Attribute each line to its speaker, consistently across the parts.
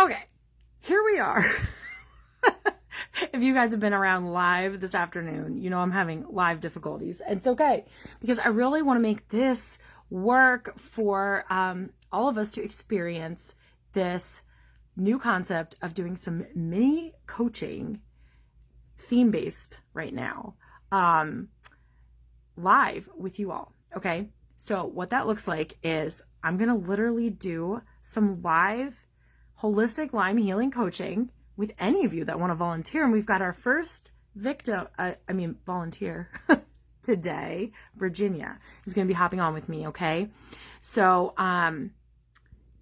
Speaker 1: Okay, here we are. If you guys have been around live this afternoon, you know I'm having live difficulties. It's okay, because I really want to make this work for all of us to experience this new concept of doing some mini coaching, theme-based right now, live with you all. Okay, so what that looks like is I'm gonna literally do some live holistic Lyme healing coaching with any of you that want to volunteer. And we've got our first volunteer today. Virginia is going to be hopping on with me. Okay. So, I'm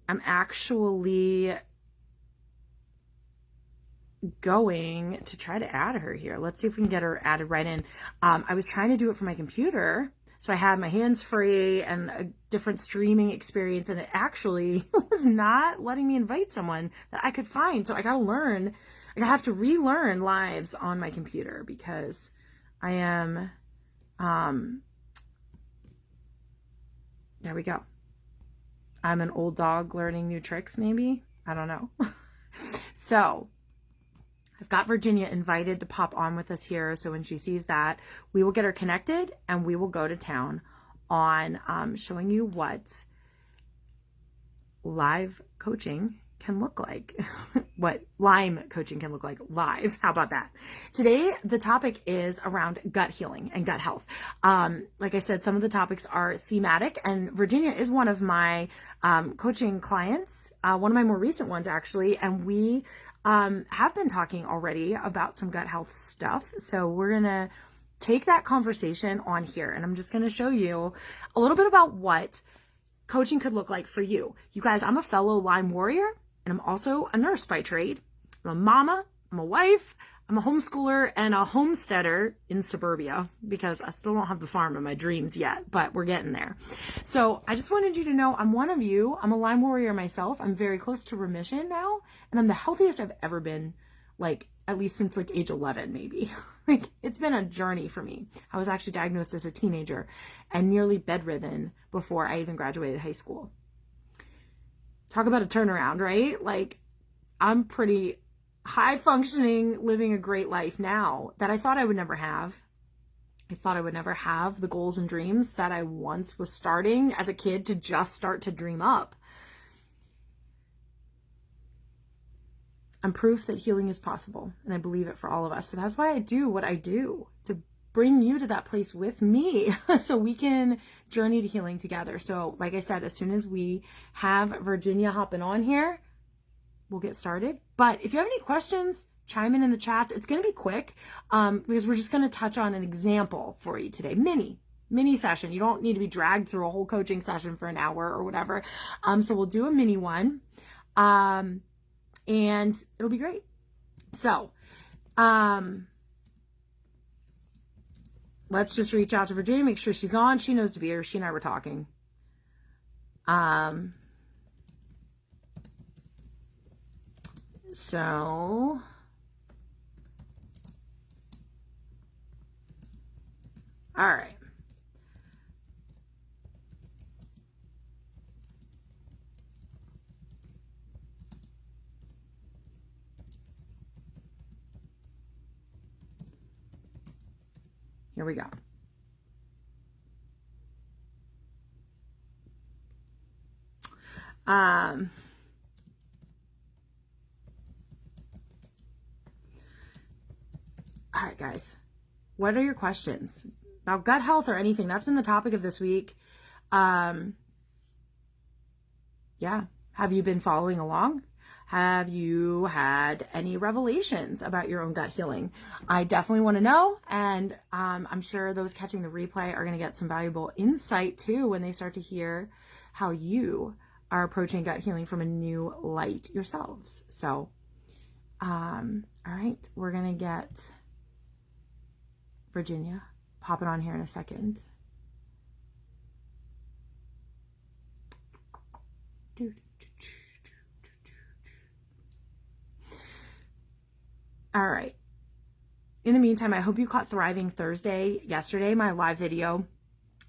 Speaker 1: actually going to try to add her here. Let's see if we can get her added right in. I was trying to do it from my computer, so I had my hands free and a different streaming experience, and it actually was not letting me invite someone that I could find. So I got to learn, I have to relearn lives on my computer, because I am, there we go. I'm an old dog learning new tricks, maybe. I don't know. So I've got Virginia invited to pop on with us here. So when she sees that, we will get her connected and we will go to town on showing you what live coaching can look like, what Lyme coaching can look like live. How about that? Today, the topic is around gut healing and gut health. Like I said, some of the topics are thematic, and Virginia is one of my coaching clients, one of my more recent ones actually, and we have been talking already about some gut health stuff. So we're going to take that conversation on here, and I'm just going to show you a little bit about what coaching could look like for you. You guys, I'm a fellow Lyme warrior, and I'm also a nurse by trade. I'm a mama, I'm a wife, I'm a homeschooler, and a homesteader in suburbia, because I still don't have the farm of my dreams yet, but we're getting there. So I just wanted you to know I'm one of you. I'm a Lyme warrior myself. I'm very close to remission now, and I'm the healthiest I've ever been, like at least since like age 11, maybe. Like, it's been a journey for me. I was actually diagnosed as a teenager and nearly bedridden before I even graduated high school. Talk about a turnaround, right? Like, I'm pretty high functioning, living a great life now that I thought I would never have. I thought I would never have the goals and dreams that I once was starting as a kid to just start to dream up. I'm proof that healing is possible, and I believe it for all of us. So that's why I do what I do, to bring you to that place with me so we can journey to healing together. So like I said, as soon as we have Virginia hopping on here, we'll get started. But if you have any questions, chime in the chats. It's going to be quick, because we're just going to touch on an example for you today. Mini session. You don't need to be dragged through a whole coaching session for an hour or whatever. So we'll do a mini one. And it'll be great. So, let's just reach out to Virginia, make sure she's on. She knows to be here. She and I were talking. So, all right. Here we go. All right, guys, what are your questions about gut health or anything? That's been the topic of this week. Yeah. Have you been following along? Have you had any revelations about your own gut healing? I definitely want to know. And I'm sure those catching the replay are going to get some valuable insight too when they start to hear how you are approaching gut healing from a new light yourselves. So, all right, we're going to get Virginia popping on here in a second. All right. In the meantime, I hope you caught Thriving Thursday yesterday. My live video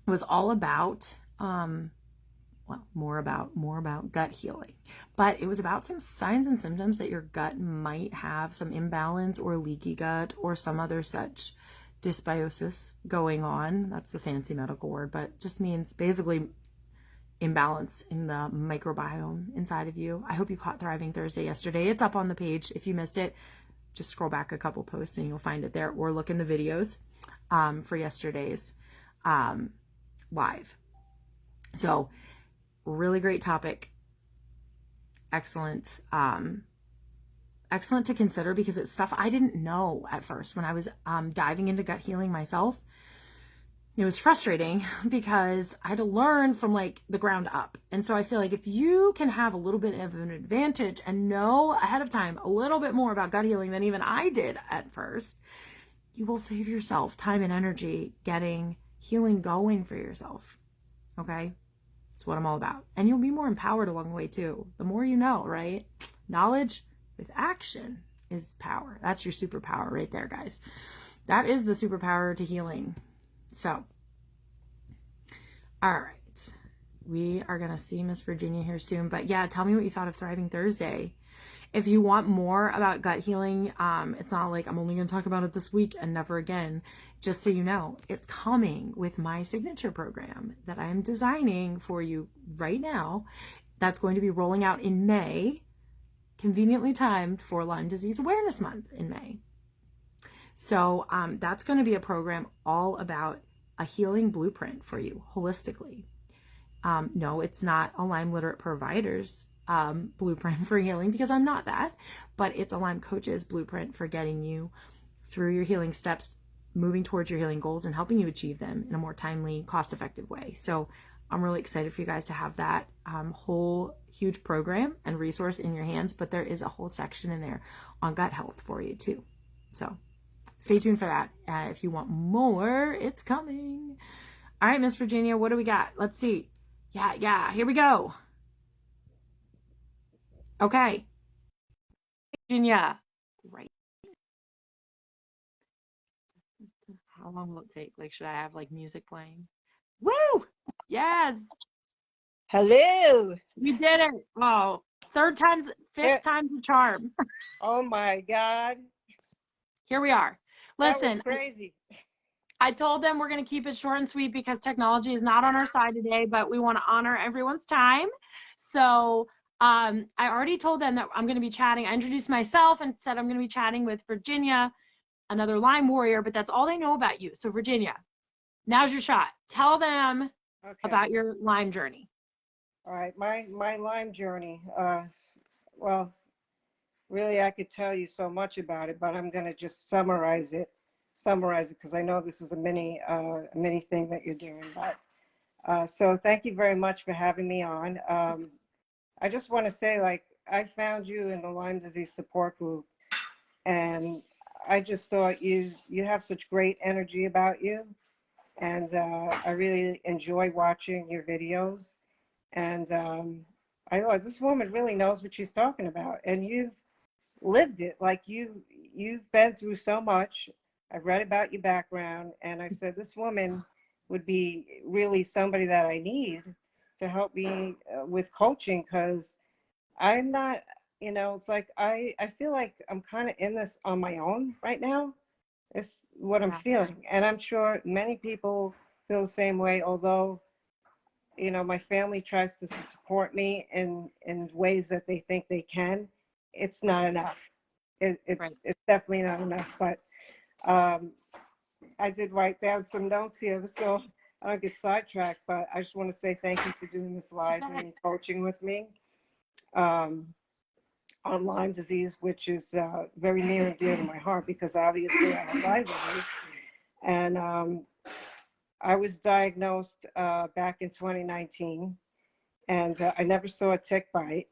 Speaker 1: was all about, well, more about gut healing. But it was about some signs and symptoms that your gut might have some imbalance or leaky gut or some other such dysbiosis going on. That's the fancy medical word, but just means basically imbalance in the microbiome inside of you. I hope you caught Thriving Thursday yesterday. It's up on the page. If you missed it, just scroll back a couple posts and you'll find it there, or look in the videos for yesterday's live. So really great topic. Excellent. Excellent to consider, because it's stuff I didn't know at first when I was diving into gut healing myself. It was frustrating because I had to learn from like the ground up. And so I feel like if you can have a little bit of an advantage and know ahead of time a little bit more about gut healing than even I did at first, you will save yourself time and energy getting healing going for yourself. Okay? That's what I'm all about. And you'll be more empowered along the way too. The more you know, right? Knowledge with action is power. That's your superpower right there, guys. That is the superpower to healing. So, all right. We are going to see Miss Virginia here soon. But yeah, tell me what you thought of Thriving Thursday. If you want more about gut healing, it's not like I'm only going to talk about it this week and never again. Just so you know, it's coming with my signature program that I am designing for you right now. That's going to be rolling out in May, conveniently timed for Lyme Disease Awareness Month in May. So that's going to be a program all about a healing blueprint for you holistically. No, it's not a Lyme literate provider's blueprint for healing, because I'm not that, but it's a Lyme coach's blueprint for getting you through your healing steps, moving towards your healing goals, and helping you achieve them in a more timely, cost-effective way. So I'm really excited for you guys to have that whole huge program and resource in your hands, but there is a whole section in there on gut health for you too. So stay tuned for that. If you want more, it's coming. All right, Miss Virginia, what do we got? Let's see. Yeah, here we go. Okay. Virginia. Right. How long will it take? Like, should I have like music playing? Woo! Yes.
Speaker 2: Hello.
Speaker 1: You did it. Oh, fifth time's the charm.
Speaker 2: Oh my God.
Speaker 1: Here we are. Listen,
Speaker 2: that was crazy.
Speaker 1: I told them we're going to keep it short and sweet because technology is not on our side today, but we want to honor everyone's time. So I already told them that I'm going to be chatting. I introduced myself and said I'm going to be chatting with Virginia, another Lyme warrior, but that's all they know about you. So Virginia, now's your shot. Tell them about your Lyme journey.
Speaker 2: All right, my Lyme journey. Well, really, I could tell you so much about it, but I'm going to just summarize it because I know this is a mini thing that you're doing. But so thank you very much for having me on. I just want to say, like, I found you in the Lyme disease support group, and I just thought you have such great energy about you, and I really enjoy watching your videos. And I thought, this woman really knows what she's talking about, and you've lived it. Like, you've been through so much. I've read about your background, and I said, this woman would be really somebody that I need to help me with coaching, because I'm not, it's like I feel like I'm kind of in this on my own right now. It's what I'm feeling, and I'm sure many people feel the same way, although my family tries to support me in ways that they think they can. It's not enough. It's definitely not enough. But I did write down some notes here, so I don't get sidetracked. But I just want to say thank you for doing this live and coaching with me on Lyme disease, which is very near and dear to my heart, because obviously I have Lyme disease. And I was diagnosed back in 2019, and I never saw a tick bite.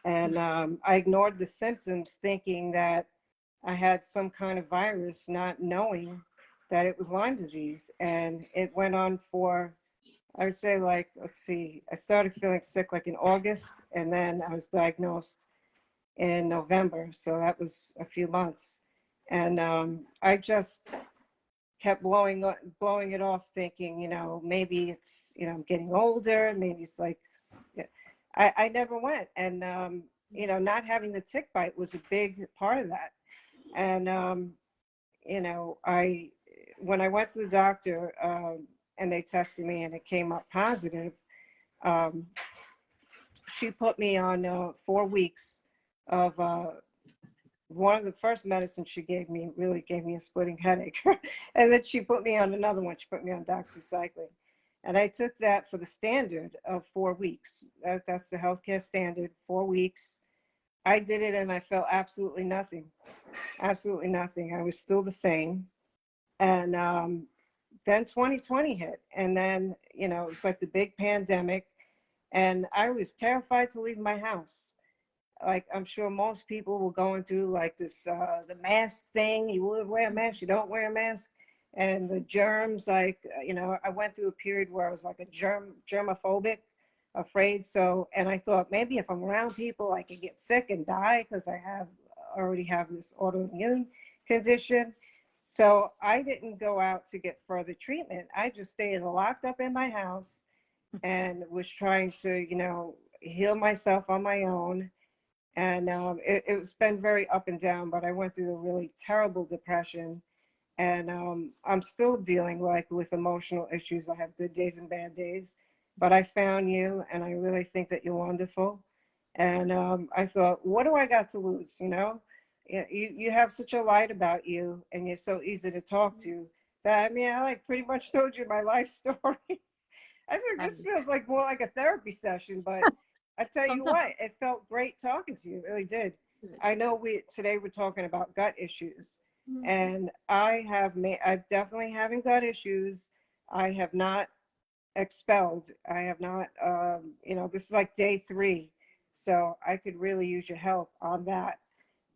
Speaker 2: And I ignored the symptoms, thinking that I had some kind of virus, not knowing that it was Lyme disease. And it went on for, I would say, like, let's see, I started feeling sick like in August, and then I was diagnosed in November. So that was a few months. And I just kept blowing it off, thinking, maybe it's, I'm getting older, maybe it's like, I never went. And, not having the tick bite was a big part of that. And, when I went to the doctor, and they tested me and it came up positive, um, she put me on 4 weeks of one of the first medicines she gave me really gave me a splitting headache. And then she put me on another one. She put me on doxycycline. And I took that for the standard of 4 weeks. That's the healthcare standard, 4 weeks. I did it and I felt absolutely nothing. Absolutely nothing. I was still the same. And then 2020 hit. And then, it was like the big pandemic. And I was terrified to leave my house. Like, I'm sure most people were going through like this, the mask thing. You would wear a mask, you don't wear a mask. And the germs, like, I went through a period where I was like a germophobic, afraid. So, and I thought maybe if I'm around people, I could get sick and die because I already have this autoimmune condition. So I didn't go out to get further treatment. I just stayed locked up in my house and was trying to, heal myself on my own. And it's been very up and down, but I went through a really terrible depression. And I'm still dealing with emotional issues. I have good days and bad days, but I found you and I really think that you're wonderful. And I thought, what do I got to lose? You have such a light about you and you're so easy to talk to that, I like pretty much told you my life story. I said, this feels like more like a therapy session, but I tell you what, it felt great talking to you. It really did. I know today we're talking about gut issues, and I'm definitely having gut issues. I have not expelled. I have not, this is like day 3. So I could really use your help on that.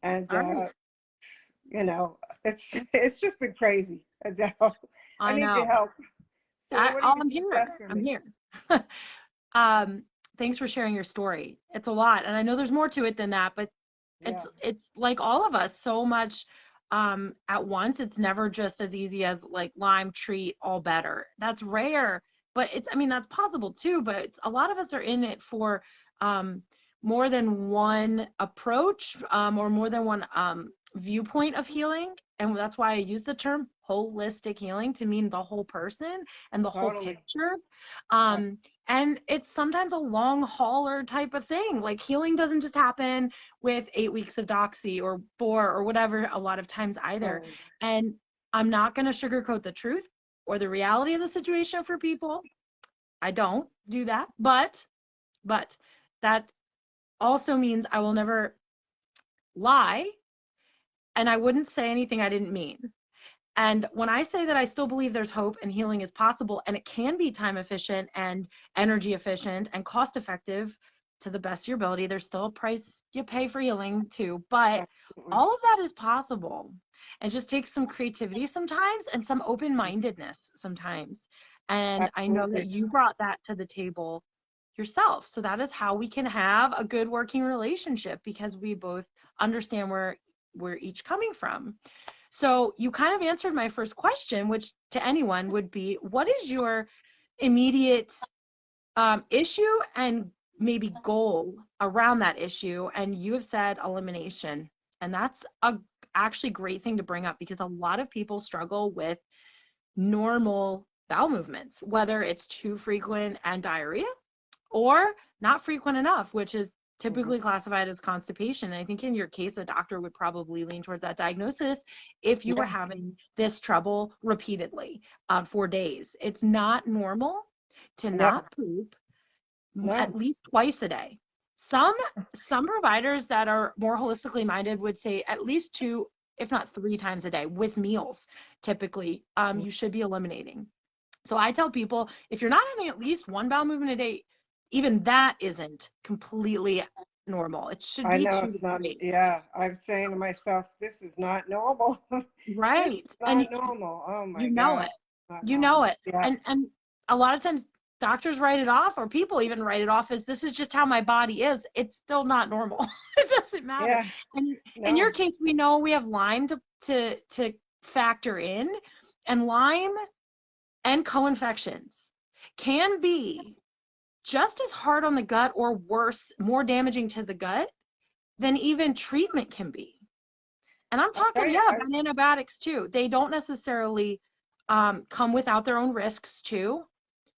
Speaker 2: And, it's just been crazy, Adele. I need your help. So
Speaker 1: I'm here. I'm here. Thanks for sharing your story. It's a lot. And I know there's more to it than that, but it's like all of us so much at once. It's never just as easy as like Lyme, treat, all better. That's rare, but that's possible too, but a lot of us are in it for more than one approach or more than one viewpoint of healing. And that's why I use the term holistic healing to mean the whole person and the whole picture. And it's sometimes a long hauler type of thing. Like healing doesn't just happen with 8 weeks of doxy or 4 or whatever a lot of times either. And I'm not going to sugarcoat the truth or the reality of the situation for people. I don't do that. But that also means I will never lie and I wouldn't say anything I didn't mean. And when I say that I still believe there's hope and healing is possible and it can be time efficient and energy efficient and cost effective to the best of your ability, there's still a price you pay for healing too, but all of that is possible. It just takes some creativity sometimes and some open-mindedness sometimes. And I know that you brought that to the table yourself. So that is how we can have a good working relationship, because we both understand where we're each coming from. So you kind of answered my first question, which to anyone would be, what is your immediate issue and maybe goal around that issue? And you have said elimination. And that's a actually great thing to bring up, because a lot of people struggle with normal bowel movements, whether it's too frequent and diarrhea or not frequent enough, which is typically classified as constipation. And I think in your case, a doctor would probably lean towards that diagnosis if you were having this trouble repeatedly for days. It's not normal to not poop at least twice a day. Some providers that are more holistically minded would say at least 2, if not 3 times a day with meals. Typically, you should be eliminating. So I tell people, if you're not having at least 1 bowel movement a day, even that isn't completely normal. It should be 2 to 3.
Speaker 2: Yeah, I'm saying to myself, this is not normal.
Speaker 1: Right.
Speaker 2: This is not normal. Oh my God.
Speaker 1: You know it. You know it.
Speaker 2: Yeah.
Speaker 1: And a lot of times doctors write it off, or people even write it off as this is just how my body is. It's still not normal. It doesn't matter. Yeah. And in your case, we know we have Lyme to factor in. And Lyme and co-infections can be just as hard on the gut or worse, more damaging to the gut than even treatment can be. And I'm talking,
Speaker 2: Okay.
Speaker 1: yeah, about antibiotics too. They don't necessarily come without their own risks too,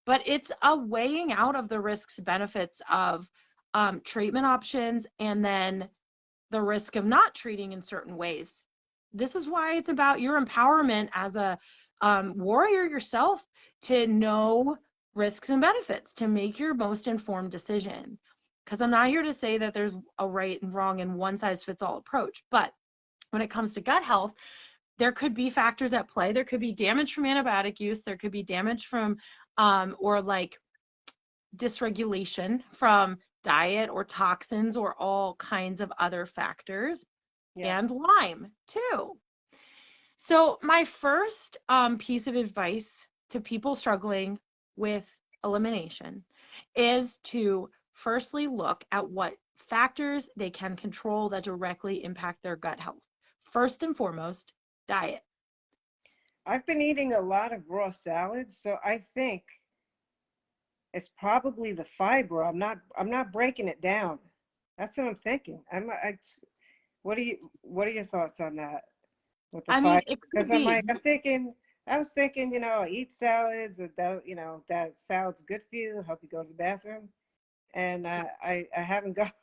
Speaker 1: but it's a weighing out of the risks benefits of treatment options and then the risk of not treating in certain ways. This is why it's about your empowerment as a warrior yourself to know risks and benefits to make your most informed decision. Because I'm not here to say that there's a right and wrong and one size fits all approach, but when it comes to gut health, there could be factors at play. There could be damage from antibiotic use. There could be damage from or like dysregulation from diet or toxins or all kinds of other factors,
Speaker 2: Yeah.
Speaker 1: and Lyme too. So my first piece of advice to people struggling with elimination is to firstly look at what factors they can control that directly impact their gut health. First and foremost, diet.
Speaker 2: I've been eating a lot of raw salads, so I think it's probably the fiber. I'm not breaking it down. That's what I'm thinking. What are your thoughts on that with the
Speaker 1: I mean,
Speaker 2: fiber?
Speaker 1: it could
Speaker 2: Because I'm
Speaker 1: be,
Speaker 2: like, I was thinking, eat salads, or that salad's good for you, help you go to the bathroom. And I haven't got,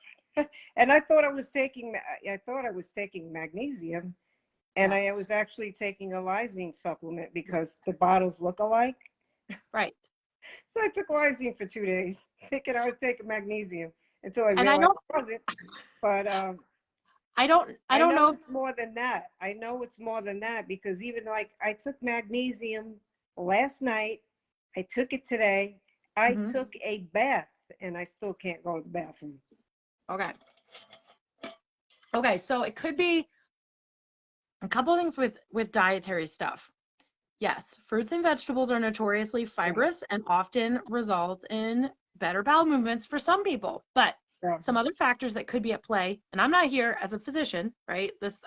Speaker 2: and I thought I was taking magnesium, and
Speaker 1: yeah,
Speaker 2: I was actually taking a lysine supplement because the bottles look alike.
Speaker 1: right.
Speaker 2: So I took lysine for 2 days, thinking I was taking magnesium until I
Speaker 1: And
Speaker 2: realized I wasn't. But
Speaker 1: I
Speaker 2: I
Speaker 1: don't
Speaker 2: know
Speaker 1: know.
Speaker 2: it's more than that. I know it's more than that because even like I took magnesium last night, I took it today, I
Speaker 1: Mhm.
Speaker 2: took a bath, and I still can't go to the bathroom.
Speaker 1: Okay. Okay, so it could be a couple things with dietary stuff. Yes, fruits and vegetables are notoriously
Speaker 2: Yeah.
Speaker 1: fibrous and often result in better bowel movements for some people. But
Speaker 2: Yeah.
Speaker 1: some other factors that could be at play, and I'm not here as a physician, right? This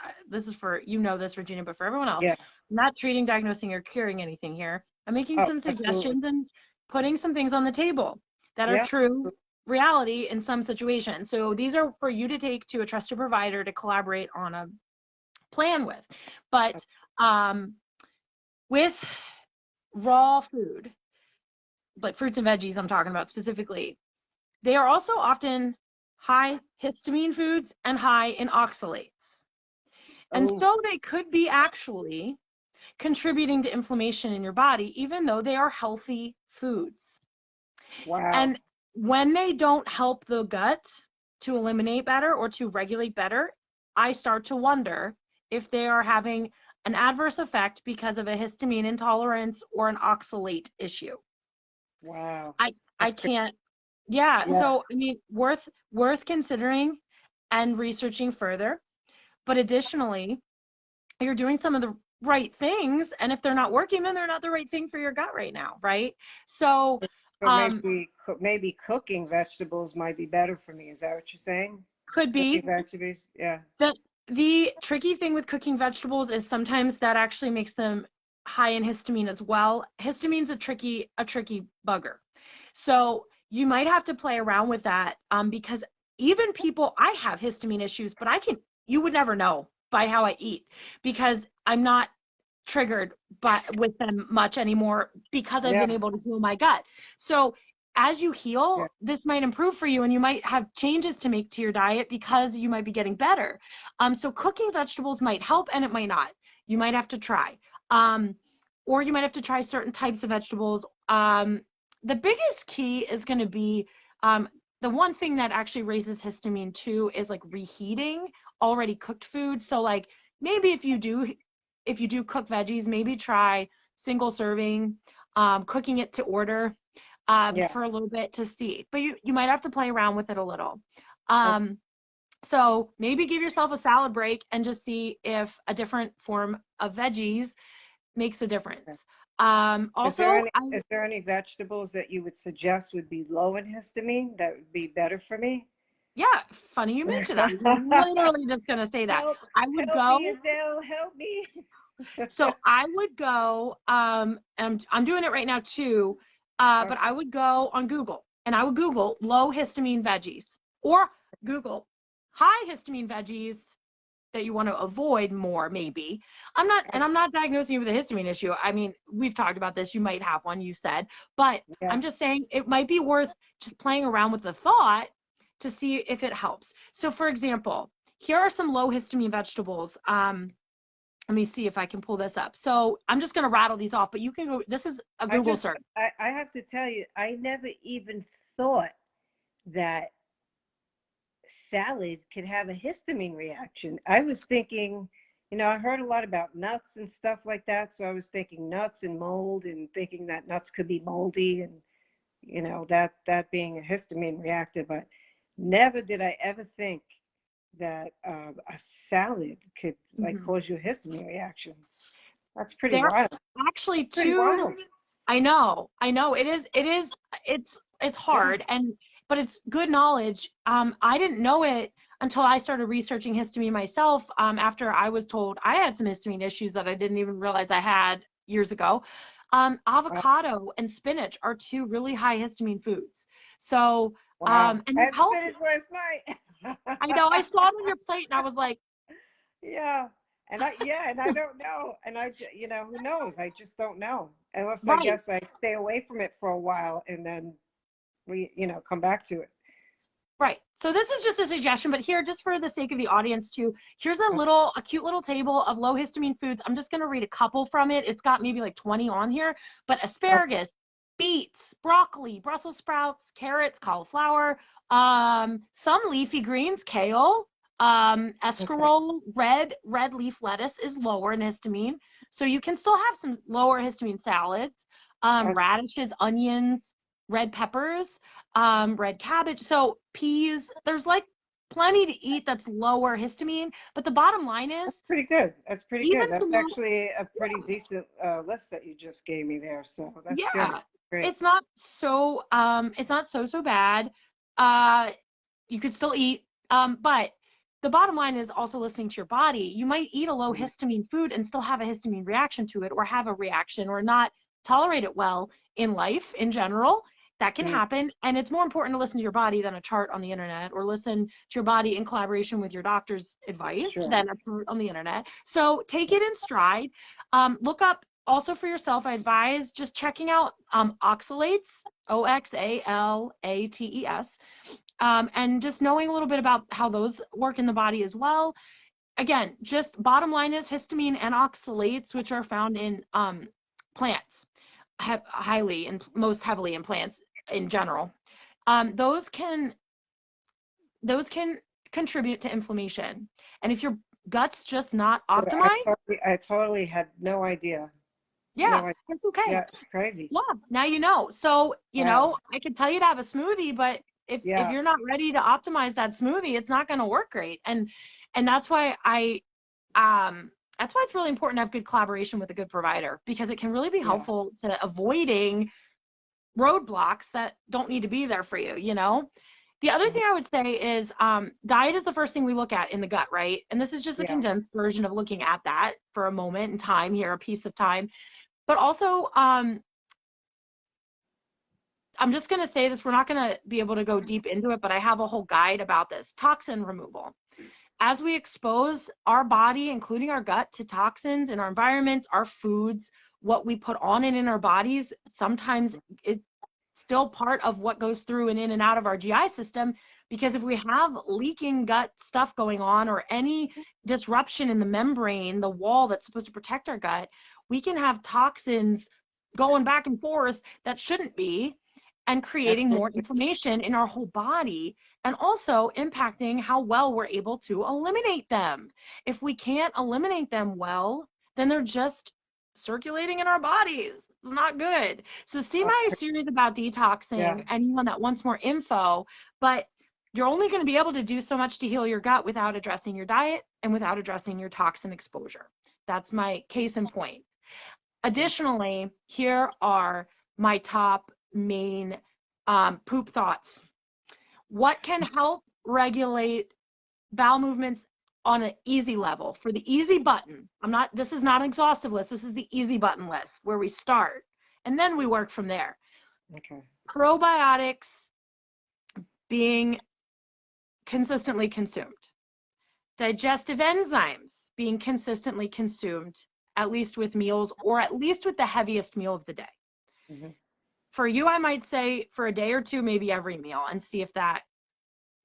Speaker 1: is for, you know this, Regina, but for everyone else,
Speaker 2: Yeah.
Speaker 1: I'm not treating, diagnosing, or curing anything here. I'm making
Speaker 2: Oh,
Speaker 1: some
Speaker 2: absolutely.
Speaker 1: suggestions and putting some things on the table that are
Speaker 2: Yeah.
Speaker 1: true reality in some situations. So these are for you to take to a trusted provider to collaborate on a plan with. But with raw food, like fruits and veggies, I'm talking about specifically, they are also often high histamine foods and high in oxalates. And
Speaker 2: Oh,
Speaker 1: so they could be actually contributing to inflammation in your body, even though they are healthy foods.
Speaker 2: wow.
Speaker 1: And when they don't help the gut to eliminate better or to regulate better, I start to wonder if they are having an adverse effect because of a histamine intolerance or an oxalate issue.
Speaker 2: Wow.
Speaker 1: I
Speaker 2: That's crazy.
Speaker 1: can't. Yeah,
Speaker 2: Yeah.
Speaker 1: so I mean, worth considering and researching further. But additionally, you're doing some of the right things, and if they're not working, then they're not the right thing for your gut right now, right? So,
Speaker 2: So maybe cooking vegetables might be better for me. Is that what you're saying?
Speaker 1: could
Speaker 2: Cooking
Speaker 1: be
Speaker 2: vegetables? Yeah.
Speaker 1: that the tricky thing with cooking vegetables is sometimes that actually makes them high in histamine as well. Histamine's a tricky bugger. So you might have to play around with that because even people, I have histamine issues, but you would never know by how I eat because I'm not triggered with them much anymore because I've
Speaker 2: Yeah.
Speaker 1: been able to heal my gut. So as you
Speaker 2: Yeah.
Speaker 1: heal, this might improve for you and you might have changes to make to your diet because you might be getting better. So cooking vegetables might help and it might not. You might have to try. Or you might have to try certain types of vegetables. The biggest key is going to be the one thing that actually raises histamine too is like reheating already cooked food. So like maybe if you do cook veggies, maybe try single serving, cooking it to order
Speaker 2: Yeah.
Speaker 1: for a little bit to see. But you might have to play around with it a little.
Speaker 2: Okay.
Speaker 1: So maybe give yourself a salad break and just see if a different form of veggies makes a difference. Also,
Speaker 2: Is there any vegetables that you would suggest would be low in histamine that would be better for me?
Speaker 1: yeah, funny you mentioned that. I was literally just gonna say that.
Speaker 2: Help,
Speaker 1: I would
Speaker 2: help me,
Speaker 1: go
Speaker 2: Adele, help me.
Speaker 1: So I would go, and I'm doing it right now too, but I would go on Google and I would Google low histamine veggies or Google high histamine veggies that you want to avoid more, maybe. I'm not diagnosing you with a histamine issue. I mean, we've talked about this. You might have one, you said, but
Speaker 2: Yeah.
Speaker 1: I'm just saying it might be worth just playing around with the thought to see if it helps. So for example, here are some low histamine vegetables. Let me see if I can pull this up. So I'm just going to rattle these off, but you can go, this is a Google search.
Speaker 2: I have to tell you, I never even thought that salad could have a histamine reaction. I was thinking, I heard a lot about nuts and stuff like that. So I was thinking nuts and mold and thinking that nuts could be moldy and, that being a histamine reactor. But never did I ever think that a salad could cause you a histamine reaction. That's pretty
Speaker 1: There
Speaker 2: wild.
Speaker 1: are actually
Speaker 2: Pretty
Speaker 1: two.
Speaker 2: wild.
Speaker 1: I know. It's hard, but it's good knowledge. I didn't know it until I started researching histamine myself, after I was told I had some histamine issues that I didn't even realize I had years ago. Avocado and spinach are two really high histamine foods. So,
Speaker 2: Wow.
Speaker 1: and
Speaker 2: I
Speaker 1: they're
Speaker 2: had
Speaker 1: healthy.
Speaker 2: spinach last night.
Speaker 1: I know. I saw it on your plate and I was like,
Speaker 2: Yeah. And I don't know. And who knows? I just don't know. Unless I
Speaker 1: right.
Speaker 2: guess I stay away from it for a while and then come back to it.
Speaker 1: Right. So this is just a suggestion, but here, just for the sake of the audience too, here's a cute little table of low histamine foods. I'm just going to read a couple from it. It's got maybe like 20 on here, but asparagus, beets, broccoli, Brussels sprouts, carrots, cauliflower, some leafy greens, kale, escarole, red leaf lettuce is lower in histamine. So you can still have some lower histamine salads, radishes, onions, red peppers, red cabbage. So peas, there's like plenty to eat that's lower histamine. But the bottom line is,
Speaker 2: That's pretty good. That's pretty
Speaker 1: even
Speaker 2: good. That's
Speaker 1: below,
Speaker 2: actually a pretty decent list that you just gave me there. So that's good.
Speaker 1: yeah,
Speaker 2: Great.
Speaker 1: it's not so bad. You could still eat, but the bottom line is also listening to your body. You might eat a low histamine food and still have a histamine reaction to it, or have a reaction, or not tolerate it well in life in general. That can happen. And it's more important to listen to your body than a chart on the internet, or listen to your body in collaboration with your doctor's advice than a chart on the internet. So take it in stride. Look up also for yourself. I advise just checking out oxalates, OXALATES, and just knowing a little bit about how those work in the body as well. Again, just bottom line is histamine and oxalates, which are found in plants, highly and most heavily in plants in general. Those can contribute to inflammation. And if your gut's just not optimized,
Speaker 2: I totally had no idea.
Speaker 1: yeah,
Speaker 2: No idea.
Speaker 1: that's okay.
Speaker 2: Yeah, it's crazy.
Speaker 1: Yeah, now you know. So,
Speaker 2: Wow.
Speaker 1: I could tell you to have a smoothie, but if you're not ready to optimize that smoothie, it's not going to work great. And that's why that's why it's really important to have good collaboration with a good provider, because it can really be helpful to avoiding roadblocks that don't need to be there for you, The other thing I would say is diet is the first thing we look at in the gut, right? And this is just a condensed version of looking at that for a moment in time here, a piece of time. But also, I'm just going to say this, we're not going to be able to go deep into it, but I have a whole guide about this. Toxin removal. As we expose our body, including our gut, to toxins in our environments, our foods, what we put on and in our bodies, sometimes it's still part of what goes through and in and out of our GI system. Because if we have leaking gut stuff going on, or any disruption in the membrane, the wall that's supposed to protect our gut, we can have toxins going back and forth that shouldn't be, and creating more inflammation in our whole body, and also impacting how well we're able to eliminate them. If we can't eliminate them well, then they're just circulating in our bodies. It's not good. So see my series about detoxing, anyone that wants more info, but you're only going to be able to do so much to heal your gut without addressing your diet and without addressing your toxin exposure. That's my case in point. Additionally, here are my top main poop thoughts. What can help regulate bowel movements on an easy level, for the easy button, this is not an exhaustive list. This is the easy button list where we start and then we work from there.
Speaker 2: Okay.
Speaker 1: Probiotics being consistently consumed. Digestive enzymes being consistently consumed, at least with meals, or at least with the heaviest meal of the day.
Speaker 2: Mm-hmm.
Speaker 1: For you, I might say for a day or two, maybe every meal, and see if that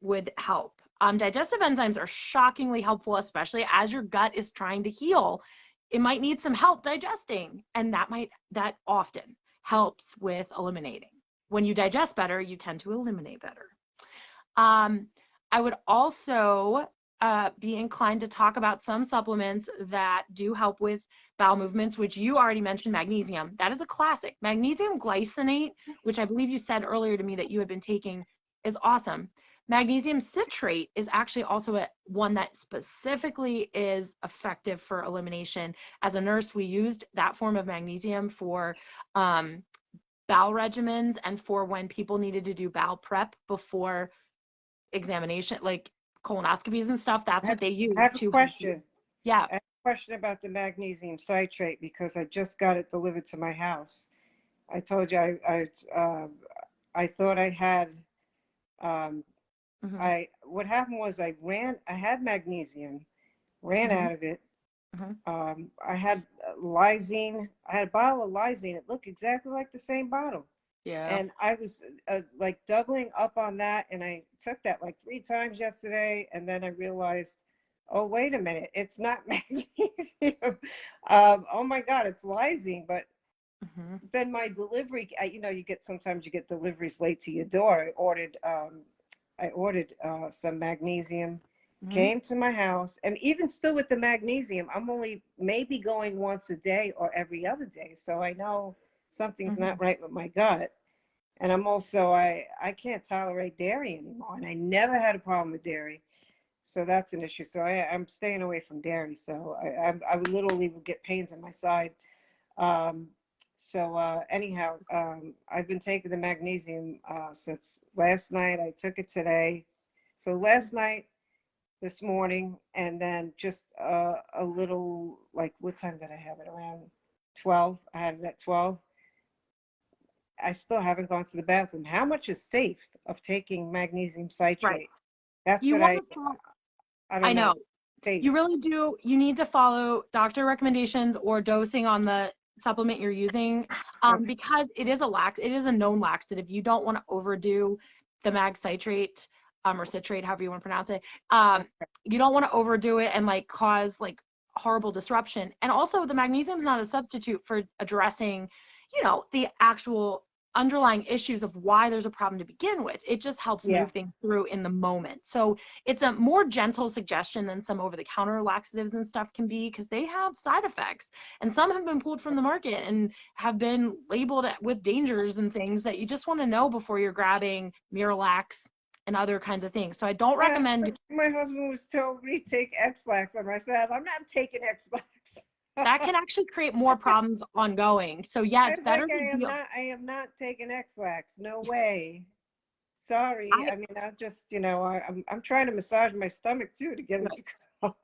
Speaker 1: would help. Digestive enzymes are shockingly helpful, especially as your gut is trying to heal. It might need some help digesting, and that often helps with eliminating. When you digest better, you tend to eliminate better. I would also be inclined to talk about some supplements that do help with bowel movements, which you already mentioned, magnesium. That is a classic. Magnesium glycinate, which I believe you said earlier to me that you had been taking, is awesome. Magnesium citrate is actually also one that specifically is effective for elimination. As a nurse, we used that form of magnesium for bowel regimens and for when people needed to do bowel prep before examination, like colonoscopies and stuff. That's what they use.
Speaker 2: I have a question.
Speaker 1: Yeah.
Speaker 2: I have a question about the magnesium citrate because I just got it delivered to my house. I told you I thought I had what happened was I had magnesium, ran out of it. I had lysine. I had a bottle of lysine. It looked exactly like the same bottle.
Speaker 1: Yeah.
Speaker 2: And I was like doubling up on that, and I took that like 3 times yesterday, and then I realized, oh, wait a minute, it's not magnesium. Oh my God, it's lysine. But then my delivery, sometimes you get deliveries late to your door. I ordered some magnesium, came to my house, and even still with the magnesium, I'm only maybe going once a day or every other day. So I know something's not right with my gut. And I'm also, I can't tolerate dairy anymore. And I never had a problem with dairy. So that's an issue. So I'm staying away from dairy. So I literally would get pains in my side. Anyhow, I've been taking the magnesium since last night. I took it today. So last night, this morning, and then just a little, like, what time did I have it? Around 12. I had it at 12. I still haven't gone to the bathroom. How much is safe of taking magnesium citrate?
Speaker 1: Right.
Speaker 2: That's
Speaker 1: you
Speaker 2: what
Speaker 1: I know.
Speaker 2: Safe.
Speaker 1: You really do. You need to follow doctor recommendations or dosing on the supplement you're using, because it is a known laxative. You don't want to overdo the mag citrate, or citrate, however you want to pronounce it. You don't want to overdo it and like cause like horrible disruption. And also the magnesium is not a substitute for addressing, the actual underlying issues of why there's a problem to begin with. It just helps move things through in the moment. So it's a more gentle suggestion than some over-the-counter laxatives and stuff can be, because they have side effects, and some have been pulled from the market and have been labeled with dangers and things that you just want to know before you're grabbing Miralax and other kinds of things. So I don't recommend.
Speaker 2: My husband was told me to take X-Lax, and I said, I'm not taking X-Lax.
Speaker 1: That can actually create more problems ongoing. So yeah, it's better
Speaker 2: I am not taking X-Lax. No way. Sorry. I mean, I'm just, I'm trying to massage my stomach too to get it to go.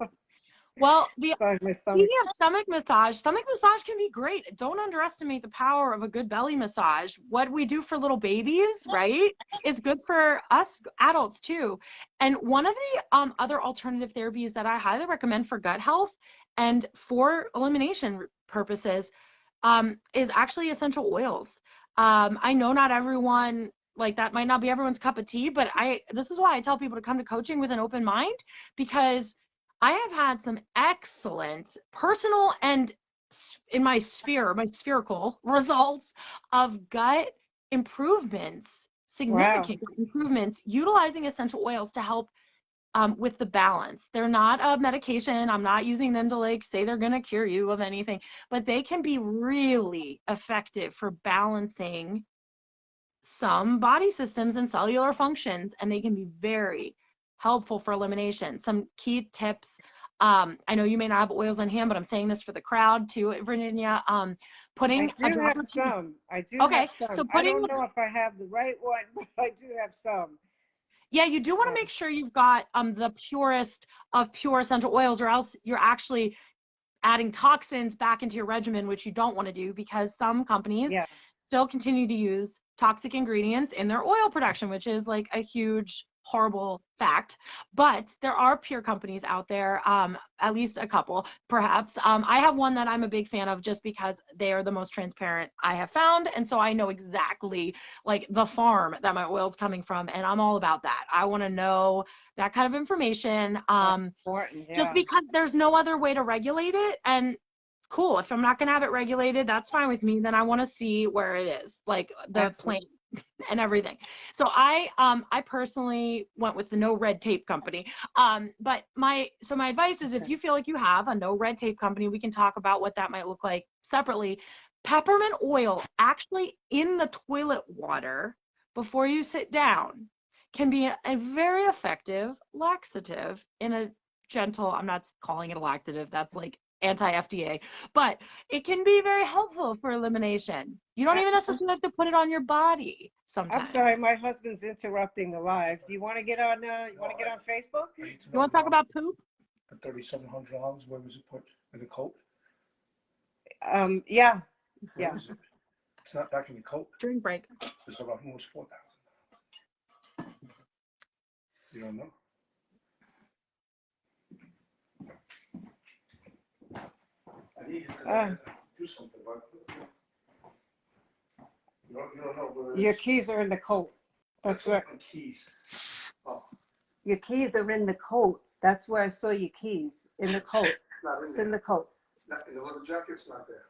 Speaker 1: Well, speaking of stomach massage can be great. Don't underestimate the power of a good belly massage. What we do for little babies, right, is good for us adults too. And one of the other alternative therapies that I highly recommend for gut health and for elimination purposes is actually essential oils. I know not everyone, like, that might not be everyone's cup of tea, but this is why I tell people to come to coaching with an open mind, because I have had some excellent personal and in my spherical results of gut improvements, significant improvements, utilizing essential oils to help with the balance. They're not a medication. I'm not using them to like say they're going to cure you of anything, but they can be really effective for balancing some body systems and cellular functions, and they can be very helpful for elimination. Some key tips. I know you may not have oils on hand, but I'm saying this for the crowd too, Virginia. Putting
Speaker 2: I do have some.
Speaker 1: Okay,
Speaker 2: have some.
Speaker 1: so
Speaker 2: I don't know if I have the right one, but I do have some.
Speaker 1: Yeah, you do want to make sure you've got the purest of pure essential oils, or else you're actually adding toxins back into your regimen, which you don't want to do, because some companies
Speaker 2: Yeah.
Speaker 1: still continue to use toxic ingredients in their oil production, which is like a huge, horrible fact. But there are pure companies out there, at least a couple, perhaps. I have one that I'm a big fan of just because they are the most transparent I have found. And so I know exactly like the farm that my oil is coming from. And I'm all about that. I want to know that kind of information.
Speaker 2: That's important.
Speaker 1: Just
Speaker 2: Yeah.
Speaker 1: because there's no other way to regulate it. And cool, if I'm not going to have it regulated, that's fine with me. Then I want to see where it is, like the plant and everything. So I personally went with the no red tape company. But my advice is, if you feel like you have a no red tape company, we can talk about what that might look like separately. Peppermint oil actually in the toilet water before you sit down can be a very effective laxative in a gentle, I'm not calling it a laxative, that's like anti-FDA, but it can be very helpful for elimination. You don't even necessarily have to put it on your body sometimes.
Speaker 2: I'm sorry, my husband's interrupting the live. Do you want to get on Facebook?
Speaker 1: You want to talk about poop?
Speaker 3: For $3,700, where was it put? In the coat?
Speaker 2: Yeah.
Speaker 3: Where
Speaker 2: Yeah.
Speaker 3: is it? It's not back in the coat.
Speaker 1: Drink break.
Speaker 3: It's about almost 4,000. You don't know? I need to do something about it. You don't know where it
Speaker 2: Your
Speaker 3: is.
Speaker 2: keys are in the coat. That's right.
Speaker 3: My keys. Oh,
Speaker 2: Your keys are in the coat. That's where I saw your keys, in the coat.
Speaker 3: it's not in
Speaker 2: It's
Speaker 3: there.
Speaker 2: in the coat.
Speaker 3: Not in the leather jacket, it's not there.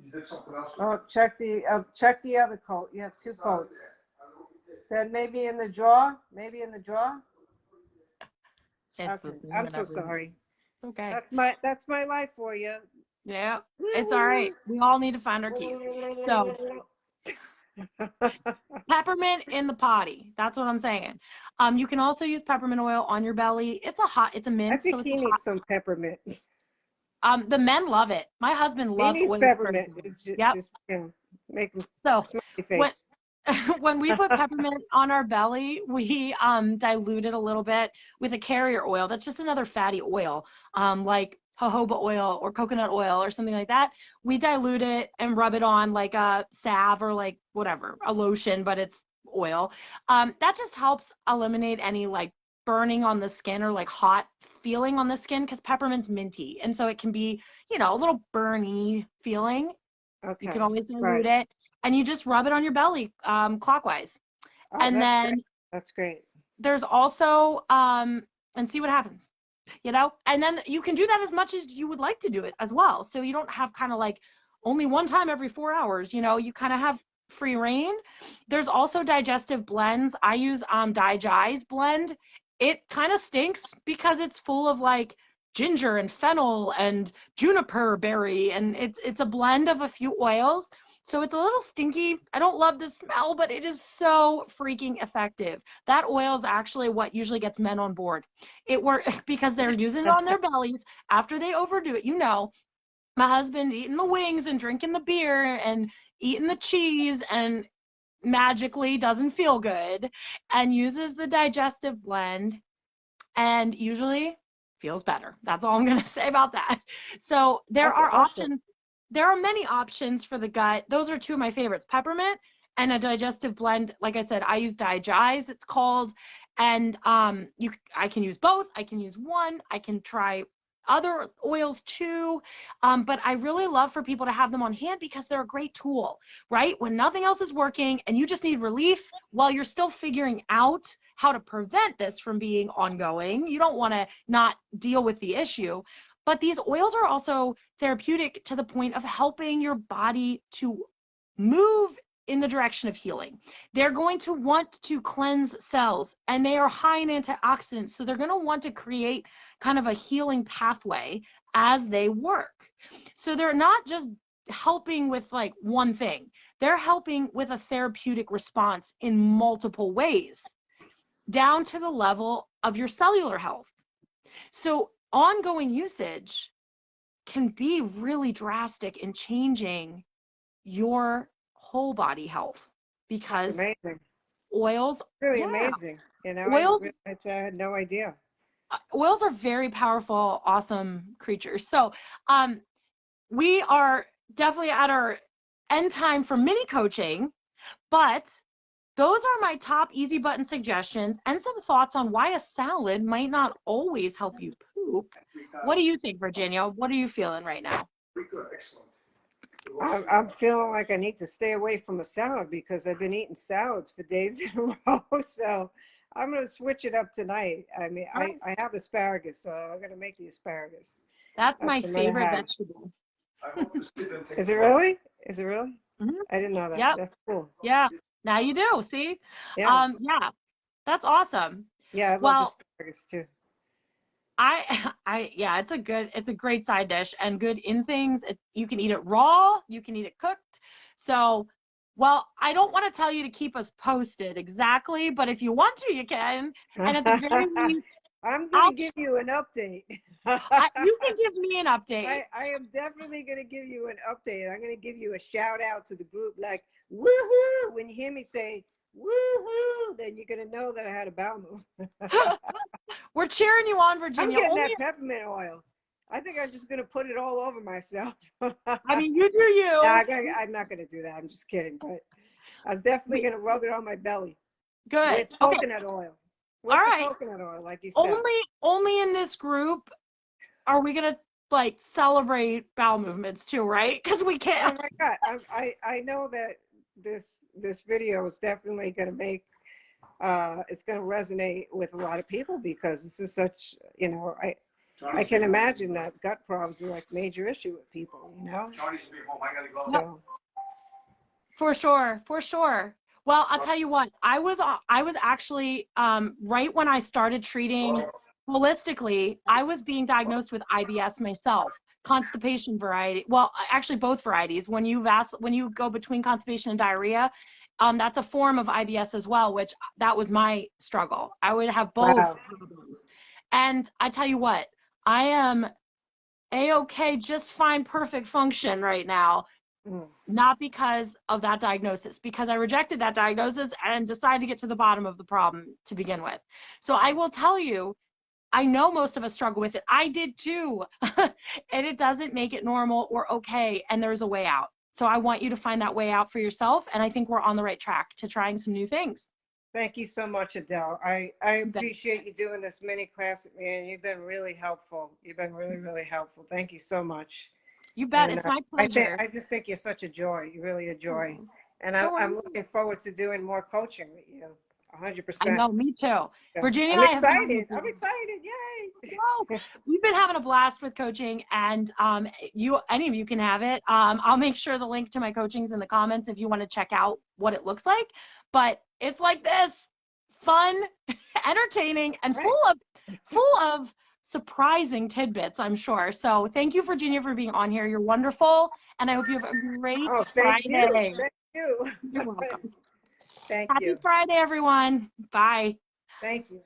Speaker 3: You did something else with
Speaker 2: Oh, check the other coat. You have two
Speaker 3: It's not in
Speaker 2: coats.
Speaker 3: there. I don't know what you did.
Speaker 2: Then maybe in the drawer. Maybe in the drawer.
Speaker 1: It's
Speaker 2: Okay. I'm so sorry.
Speaker 1: It's okay.
Speaker 2: That's my life for you.
Speaker 1: Yeah, it's all right. We all need to find our keys. So peppermint in the potty. That's what I'm saying. You can also use peppermint oil on your belly. It's a mint.
Speaker 2: I think
Speaker 1: So it's
Speaker 2: he needs some peppermint.
Speaker 1: the men love it. My husband
Speaker 2: He
Speaker 1: loves
Speaker 2: needs
Speaker 1: oil.
Speaker 2: peppermint. It's
Speaker 1: Yep.
Speaker 2: just make him
Speaker 1: So
Speaker 2: smiley
Speaker 1: when
Speaker 2: face.
Speaker 1: when we put peppermint on our belly, we dilute it a little bit with a carrier oil. That's just another fatty oil, like jojoba oil or coconut oil or something like that. We dilute it and rub it on like a salve or like whatever, a lotion, but it's oil. That just helps eliminate any like burning on the skin or like hot feeling on the skin, because peppermint's minty. And so it can be, a little burny feeling.
Speaker 2: Okay.
Speaker 1: You can always dilute
Speaker 2: Right.
Speaker 1: it, and you just rub it on your belly clockwise.
Speaker 2: Oh,
Speaker 1: And then
Speaker 2: that's great.
Speaker 1: there's also, and see what happens, and then you can do that as much as you would like to do it as well. So you don't have kind of like only one time every 4 hours, you kind of have free reign. There's also digestive blends. I use Digestive Blend. It kind of stinks because it's full of like ginger and fennel and juniper berry, and it's a blend of a few oils. So it's a little stinky. I don't love the smell, but it is so freaking effective. That oil is actually what usually gets men on board. It works because they're using it on their bellies after they overdo it. My husband eating the wings and drinking the beer and eating the cheese and magically doesn't feel good, and uses the digestive blend and usually feels better. That's all I'm going to say about that. So there
Speaker 2: That's
Speaker 1: are
Speaker 2: awesome.
Speaker 1: options. There are many options for the gut. Those are two of my favorites, peppermint and a digestive blend. Like I said, I use Digest, it's called. And I can use both. I can use one. I can try other oils too. But I really love for people to have them on hand because they're a great tool, right? When nothing else is working and you just need relief while you're still figuring out how to prevent this from being ongoing. You don't want to not deal with the issue. But these oils are also therapeutic to the point of helping your body to move in the direction of healing. They're going to want to cleanse cells, and they are high in antioxidants. So they're going to want to create kind of a healing pathway as they work. So they're not just helping with like one thing. They're helping with a therapeutic response in multiple ways, down to the level of your cellular health. So ongoing usage can be really drastic in changing your whole body health, because
Speaker 2: That's amazing.
Speaker 1: oils,
Speaker 2: Really
Speaker 1: yeah,
Speaker 2: amazing. You know,
Speaker 1: Oils,
Speaker 2: I had no idea.
Speaker 1: oils are very powerful, awesome creatures. So we are definitely at our end time for mini coaching, but those are my top easy button suggestions and some thoughts on why a salad might not always help you poop. What do you think, Virginia? What are you feeling right now?
Speaker 3: Excellent.
Speaker 2: I'm feeling like I need to stay away from a salad because I've been eating salads for days in a row. So I'm going to switch it up tonight. I mean, I have asparagus, so I'm going to make the asparagus.
Speaker 1: That's my
Speaker 2: what I'm gonna
Speaker 1: favorite
Speaker 2: have.
Speaker 1: vegetable.
Speaker 3: I hope this didn't take
Speaker 2: Is it really? Is it really?
Speaker 1: Mhm.
Speaker 2: I didn't know that.
Speaker 1: Yep.
Speaker 2: That's cool.
Speaker 1: Yeah. Now you do. See?
Speaker 2: Yeah.
Speaker 1: Yeah. That's awesome.
Speaker 2: Yeah, I love
Speaker 1: Well,
Speaker 2: asparagus too.
Speaker 1: yeah, it's a great side dish and good in things. You can eat it raw, you can eat it cooked. So, well, I don't want to tell you to keep us posted exactly, but if you want to, you can. And at the very least,
Speaker 2: I'm going to give you an update.
Speaker 1: you can give me an update.
Speaker 2: I am definitely going to give you an update. I'm going to give you a shout out to the group like, woohoo! When you hear me say, woohoo, then you're going to know that I had a bowel move.
Speaker 1: We're cheering you on, Virginia.
Speaker 2: I'm getting that peppermint oil. I think I'm just going to put it all over myself.
Speaker 1: I mean, you do you.
Speaker 2: No, I'm not going to do that. I'm just kidding. But I'm definitely going to rub it on my belly.
Speaker 1: Good.
Speaker 2: With coconut oil. With
Speaker 1: all
Speaker 2: the
Speaker 1: right.
Speaker 2: coconut oil, like you said.
Speaker 1: Only in this group are we going to like celebrate bowel movements too, right? Because we can't.
Speaker 2: Oh my God. I know that this video is definitely going to make it's going to resonate with a lot of people because this is such, you know, I can imagine that gut problems are like major issue with people, you know.
Speaker 3: Johnny's be home. I gotta go.
Speaker 2: So
Speaker 1: For sure. Well, I'll tell you what, I was actually right when I started treating holistically, I was being diagnosed with IBS myself, constipation variety. Well, actually both varieties. When you go between constipation and diarrhea, that's a form of IBS as well, which that was my struggle. I would have both problems. And I tell you what, I am A-okay, just fine, perfect function right now. Not because of that diagnosis, because I rejected that diagnosis and decided to get to the bottom of the problem to begin with. So I will tell you, I know most of us struggle with it. I did too. And it doesn't make it normal or okay. And there's a way out. So I want you to find that way out for yourself. And I think we're on the right track to trying some new things.
Speaker 2: thank you so much, Adele. I appreciate you doing this mini class with me, and you've been really helpful. You've been really, really helpful. Thank you so much.
Speaker 1: You bet.
Speaker 2: And,
Speaker 1: it's my pleasure.
Speaker 2: I just think you're such a joy. You're really a joy. And I'm looking forward to doing more coaching with you. 100%.
Speaker 1: I know, me too.
Speaker 2: So,
Speaker 1: Virginia
Speaker 2: I'm
Speaker 1: and I
Speaker 2: excited. I'm excited. Yay.
Speaker 1: Whoa. We've been having a blast with coaching, and any of you can have it. I'll make sure the link to my coaching's in the comments if you want to check out what it looks like. But it's like this, fun, entertaining, and full of surprising tidbits, I'm sure. So thank you, Virginia, for being on here. You're wonderful, and I hope you have a great Friday.
Speaker 2: You. Thank you.
Speaker 1: You're welcome.
Speaker 2: Thank
Speaker 1: Happy
Speaker 2: you.
Speaker 1: Friday, everyone. Bye.
Speaker 2: Thank you.